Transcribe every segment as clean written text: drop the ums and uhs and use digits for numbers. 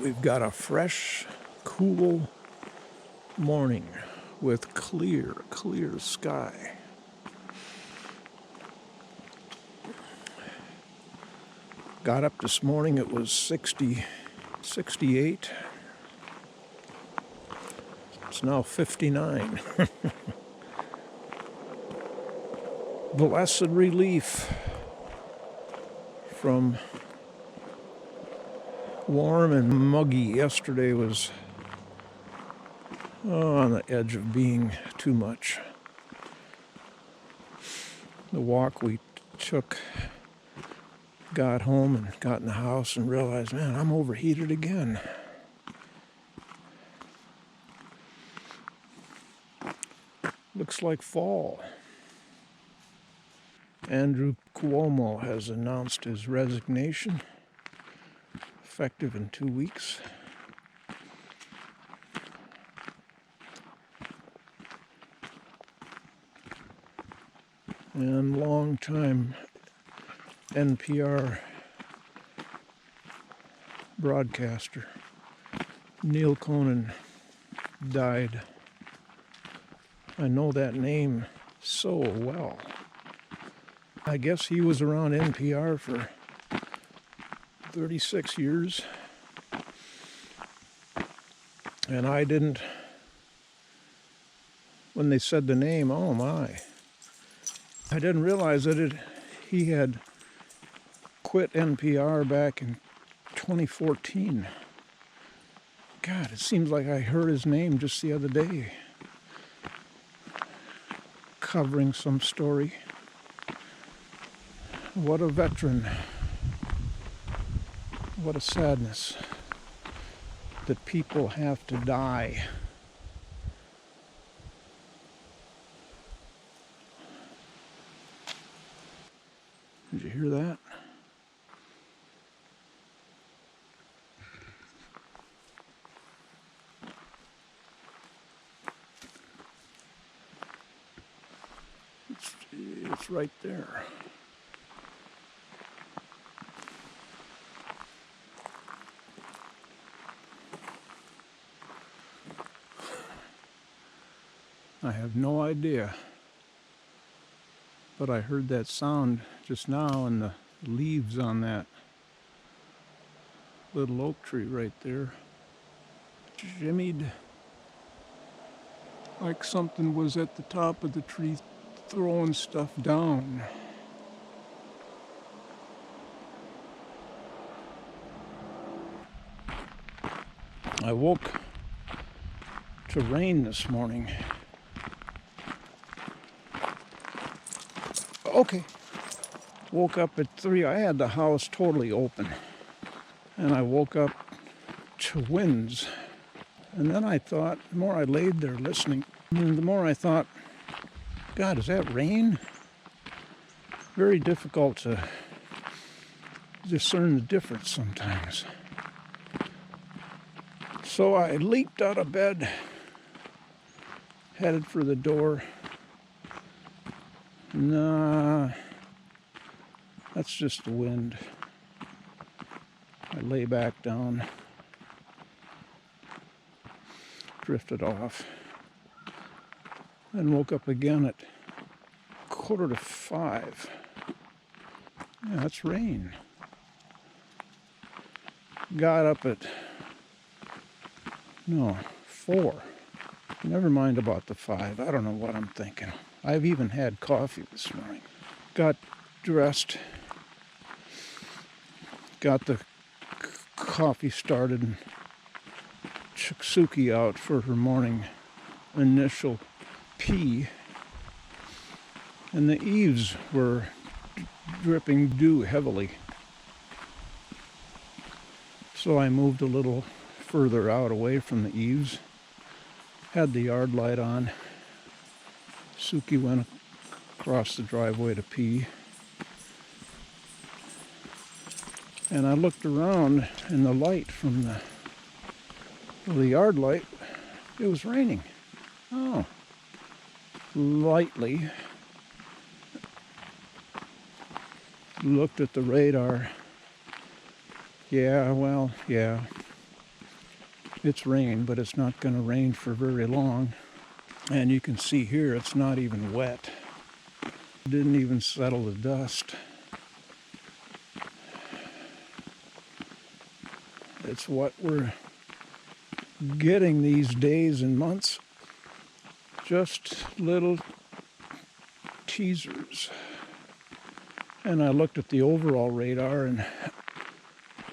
We've got a fresh, cool morning with clear sky. Got up this morning, it was 68. It's now 59. Blessed relief from warm and muggy. Yesterday was on the edge of being too much. The walk we took, got home and got in the house and realized, man, I'm overheated again. Looks like fall. Andrew Cuomo has announced his resignation, effective in 2 weeks. And longtime NPR broadcaster Neil Conan died. I know that name so well. I guess he was around NPR for 36 years. And I didn't, when they said the name, oh my. I didn't realize that he had quit NPR back in 2014. God, it seems like I heard his name just the other day, covering some story. What a veteran. What a sadness that people have to die. Did you hear that? It's right there. I have no idea, but I heard that sound just now, and the leaves on that little oak tree right there jimmied like something was at the top of the tree throwing stuff down. I woke to rain this morning. Okay. Woke up at 3. I had the house totally open. And I woke up to winds. And then I thought, the more I laid there listening, the more I thought, God, is that rain? Very difficult to discern the difference sometimes. So I leaped out of bed, headed for the door. Nah, that's just the wind. I lay back down, drifted off, then woke up again at 4:45. Yeah, that's rain. Got up at 4. Never mind about the 5. I don't know what I'm thinking. I've even had coffee this morning. Got dressed, got the coffee started, and took Suki out for her morning initial pee. And the eaves were dripping dew heavily. So I moved a little further out away from the eaves, had the yard light on. Suki went across the driveway to pee. And I looked around, and the light from the yard light, it was raining. Oh, lightly. looked at the radar. Yeah, well, yeah. It's rain, but it's not going to rain for very long. And you can see here it's not even wet. It didn't even settle the dust. It's what we're getting these days and months. Just little teasers. And I looked at the overall radar, and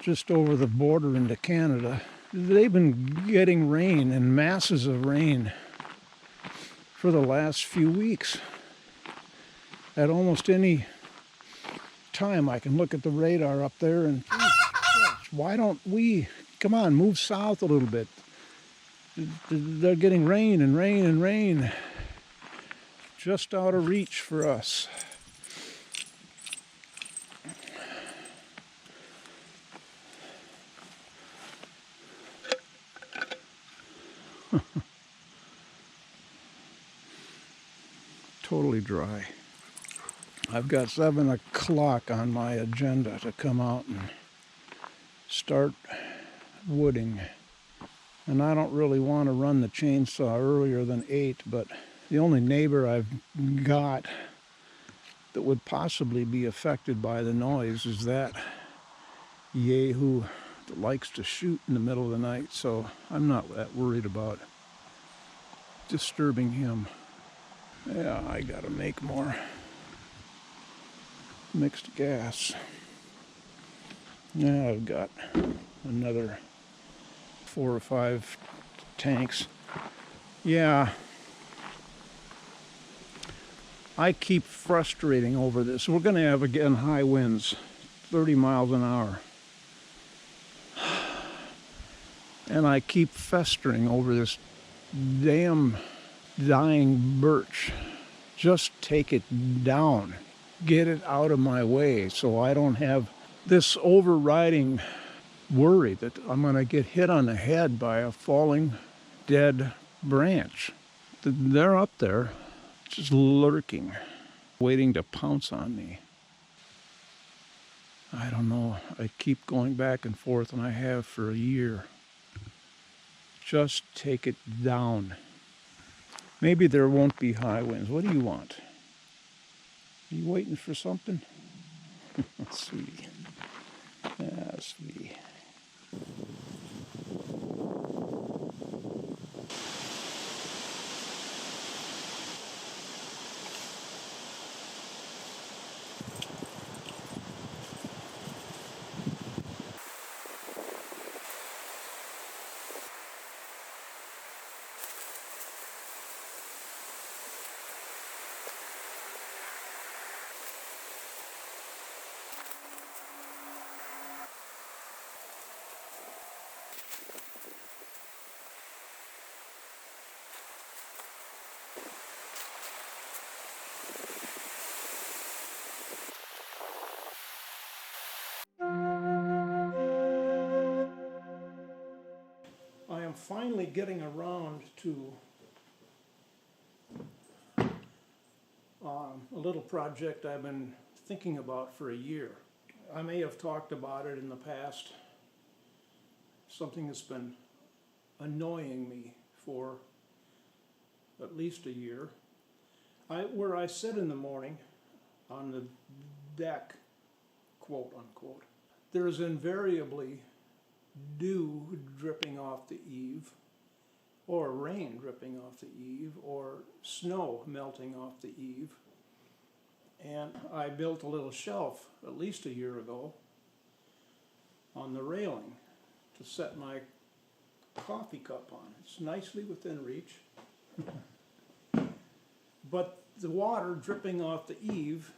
just over the border into Canada, they've been getting rain and masses of rain for the last few weeks. At almost any time I can look at the radar up there and why don't we, come on, move south a little bit. They're getting rain and rain and rain. Just out of reach for us. Totally dry. I've got 7 o'clock on my agenda to come out and start wooding. And I don't really want to run the chainsaw earlier than 8, but the only neighbor I've got that would possibly be affected by the noise is that yahoo that likes to shoot in the middle of the night, so I'm not that worried about disturbing him. Yeah, I gotta make more mixed gas. Yeah, I've got another 4 or 5 tanks. Yeah, I keep frustrating over this. We're going to have, again, high winds, 30 miles an hour. And I keep festering over this damn dying birch. Just take it down. Get it out of my way so I don't have this overriding worry that I'm going to get hit on the head by a falling dead branch. They're up there, just lurking, waiting to pounce on me. I don't know. I keep going back and forth, and I have for a year. Just take it down. Maybe there won't be high winds. What do you want? Are you waiting for something? Sweetie. Ah, sweetie. I am finally getting around to a little project I've been thinking about for a year. I may have talked about it in the past. Something that's been annoying me for at least a year. Where I sit in the morning on the deck, quote unquote, there is invariably dew dripping off the eave, or rain dripping off the eave, or snow melting off the eave. And I built a little shelf at least a year ago on the railing to set my coffee cup on. It's nicely within reach. But the water dripping off the eave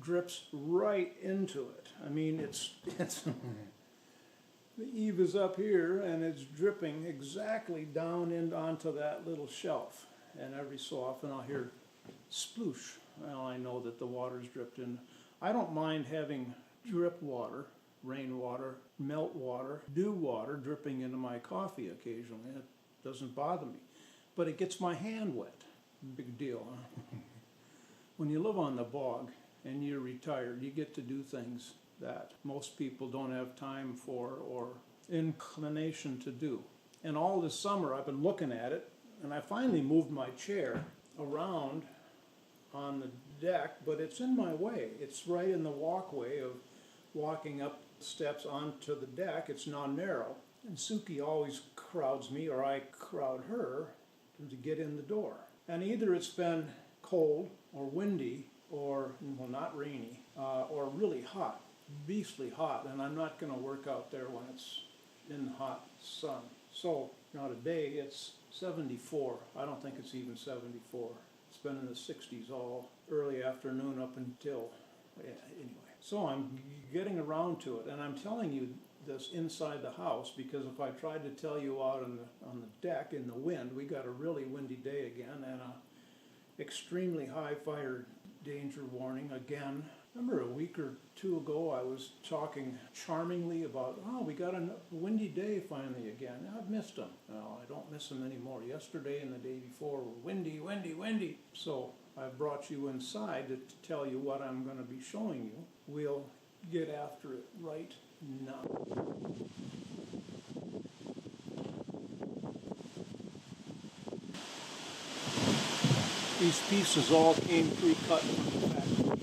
drips right into it. I mean, it's the eave is up here and it's dripping exactly down onto that little shelf. And every so often I'll hear sploosh. Well, I know that the water's dripped in. I don't mind having drip water, rainwater, melt water, dew water dripping into my coffee occasionally. It doesn't bother me. But it gets my hand wet. Big deal, huh? When you live on the bog, and you're retired. You get to do things that most people don't have time for or inclination to do. And all this summer I've been looking at it, and I finally moved my chair around on the deck, but it's in my way. It's right in the walkway of walking up steps onto the deck. It's non-narrow. And Suki always crowds me, or I crowd her, to get in the door. And either it's been cold or windy or, well, not rainy, or really hot, beastly hot, and I'm not going to work out there when it's in the hot sun. So now today it's 74. I don't think it's even 74. It's been in the 60s all early afternoon up until, yeah, anyway. So I'm getting around to it, and I'm telling you this inside the house because if I tried to tell you out on the deck in the wind, we got a really windy day again and a extremely high fire danger warning again. Remember a week or two ago I was talking charmingly about, oh, we got a windy day finally again. I've missed them. No, I don't miss them anymore. Yesterday and the day before were windy, windy, windy. So I've brought you inside to tell you what I'm going to be showing you. We'll get after it right now. These pieces all came pre-cut from the factory.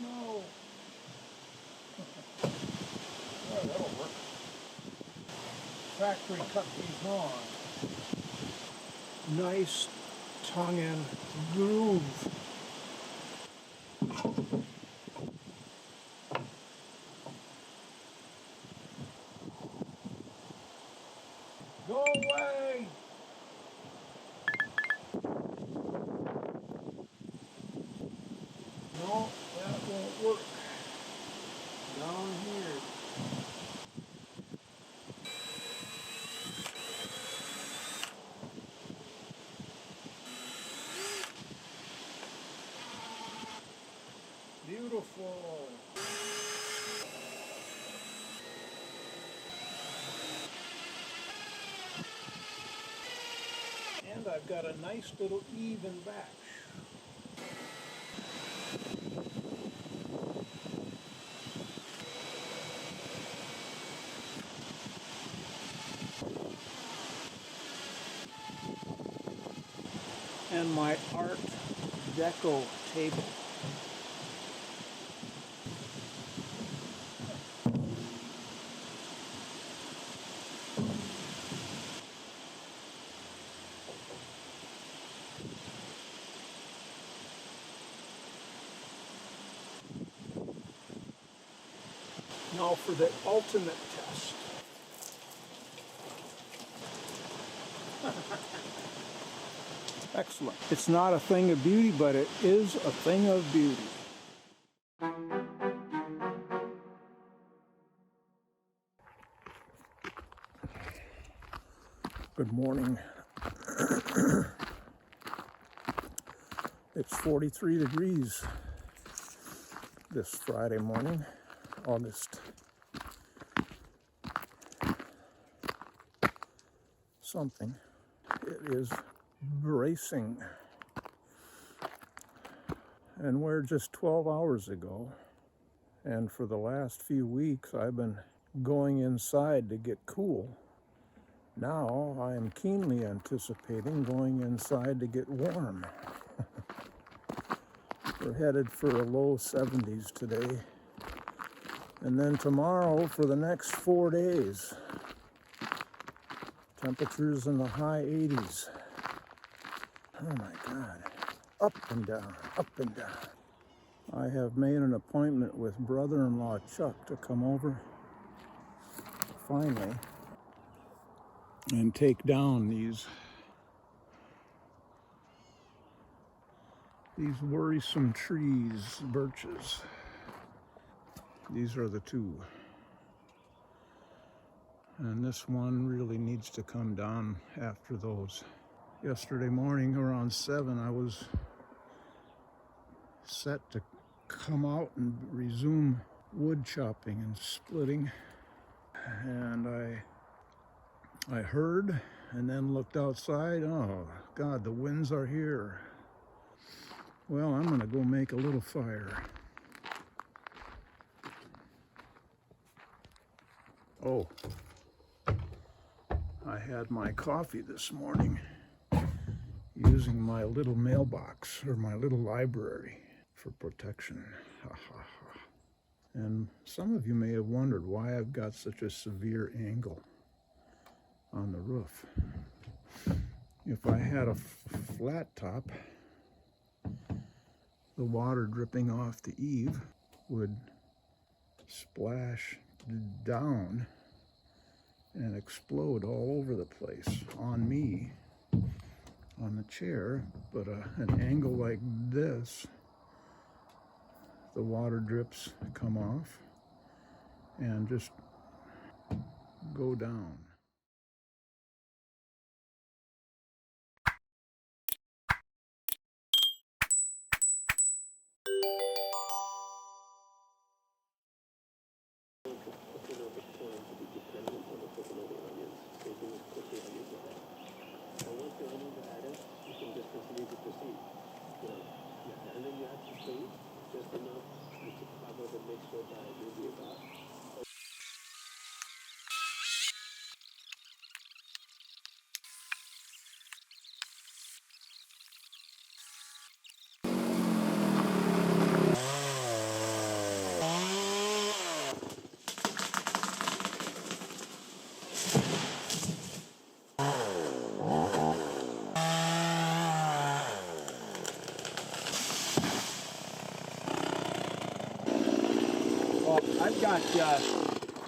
No. Oh, that'll work. Factory cut these on. Nice tongue and groove. Go away! No, that won't work. Down here. Beautiful. And I've got a nice little even batch. And my art deco table. Now for the ultimate test. Excellent. It's not a thing of beauty, but it is a thing of beauty. Good morning. It's 43 degrees this Friday morning, August something. It is bracing. And we're just 12 hours ago. And for the last few weeks, I've been going inside to get cool. Now I am keenly anticipating going inside to get warm. We're headed for a low 70s today. And then tomorrow for the next 4 days, temperatures in the high 80s. Oh my God. Up and down, up and down. I have made an appointment with brother-in-law Chuck to come over finally and take down these worrisome trees, birches. These are the two. And this one really needs to come down after those. Yesterday morning around 7, I was set to come out and resume wood chopping and splitting. And I heard and then looked outside. Oh God, the winds are here. Well, I'm gonna go make a little fire. Oh, I had my coffee this morning using my little mailbox or my little library for protection. Ha ha ha. And some of you may have wondered why I've got such a severe angle on the roof. If I had a flat top, the water dripping off the eave would splash down and explode all over the place on me, on the chair. But an angle like this, the water drips come off and just go down.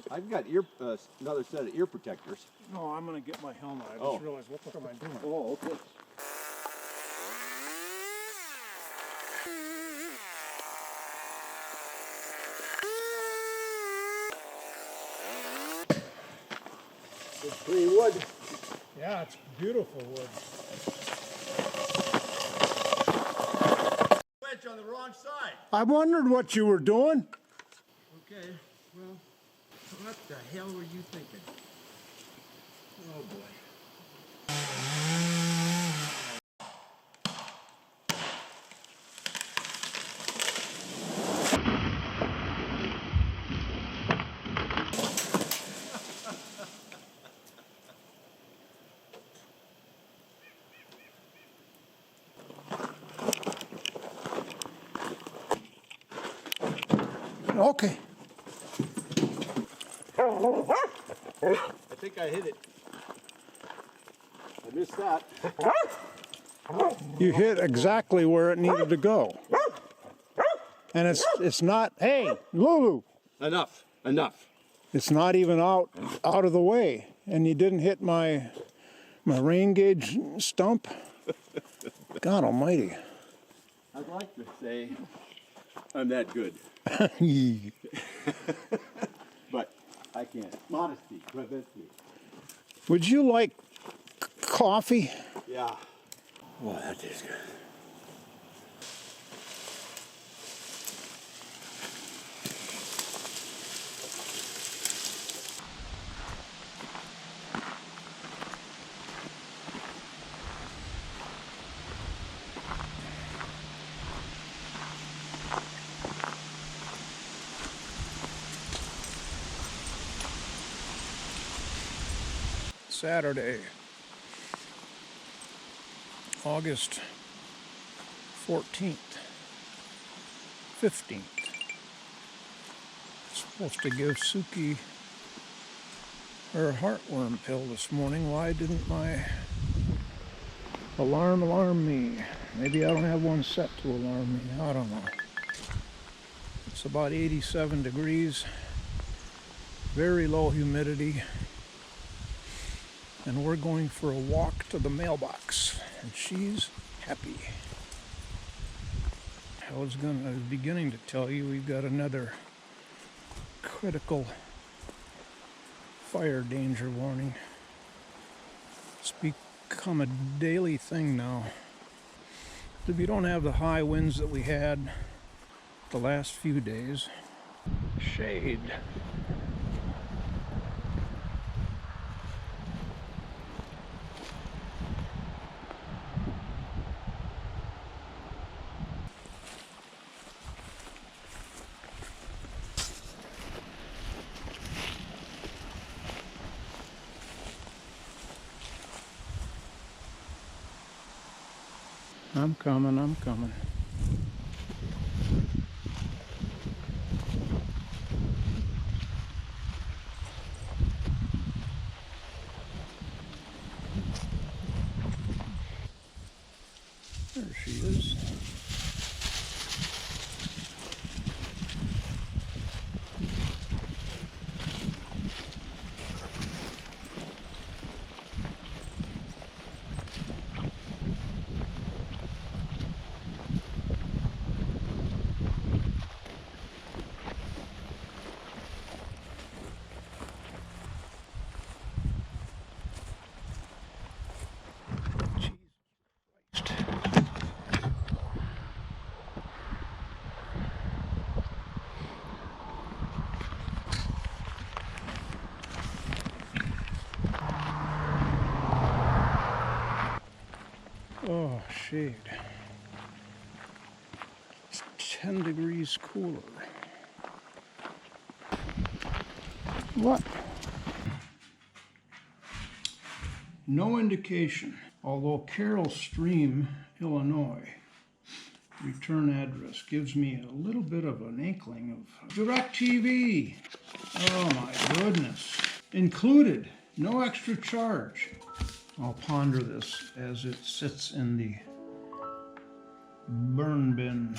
I've got another set of ear protectors. No, I'm gonna get my helmet. I just realized, what am I doing? Oh, okay. It's pretty wood. Yeah, it's beautiful wood. Wedge on the wrong side. I wondered what you were doing. Okay, well, what the hell were you thinking? Oh boy. Okay. I think I hit it. I missed that. You hit exactly where it needed to go. And it's not, hey, Lulu. Enough. It's not even out of the way. And you didn't hit my rain gauge stump. God almighty. I'd like to say I'm that good. But I can't. Modesty prevents me. Would you like coffee? Yeah. Well, that tastes good. Saturday, August 14th. 15th. Supposed to give Suki her heartworm pill this morning. Why didn't my alarm me? Maybe I don't have one set to alarm me. I don't know. It's about 87 degrees, very low humidity, and we're going for a walk to the mailbox, and she's happy. I was beginning to tell you we've got another critical fire danger warning. It's become a daily thing now. If you don't have the high winds that we had the last few days, shade. I'm coming. There she is. Oh, shade. It's 10 degrees cooler. What? No indication, although Carroll Stream, Illinois, return address gives me a little bit of an inkling of DirecTV. Oh my goodness. Included, no extra charge. I'll ponder this as it sits in the burn bin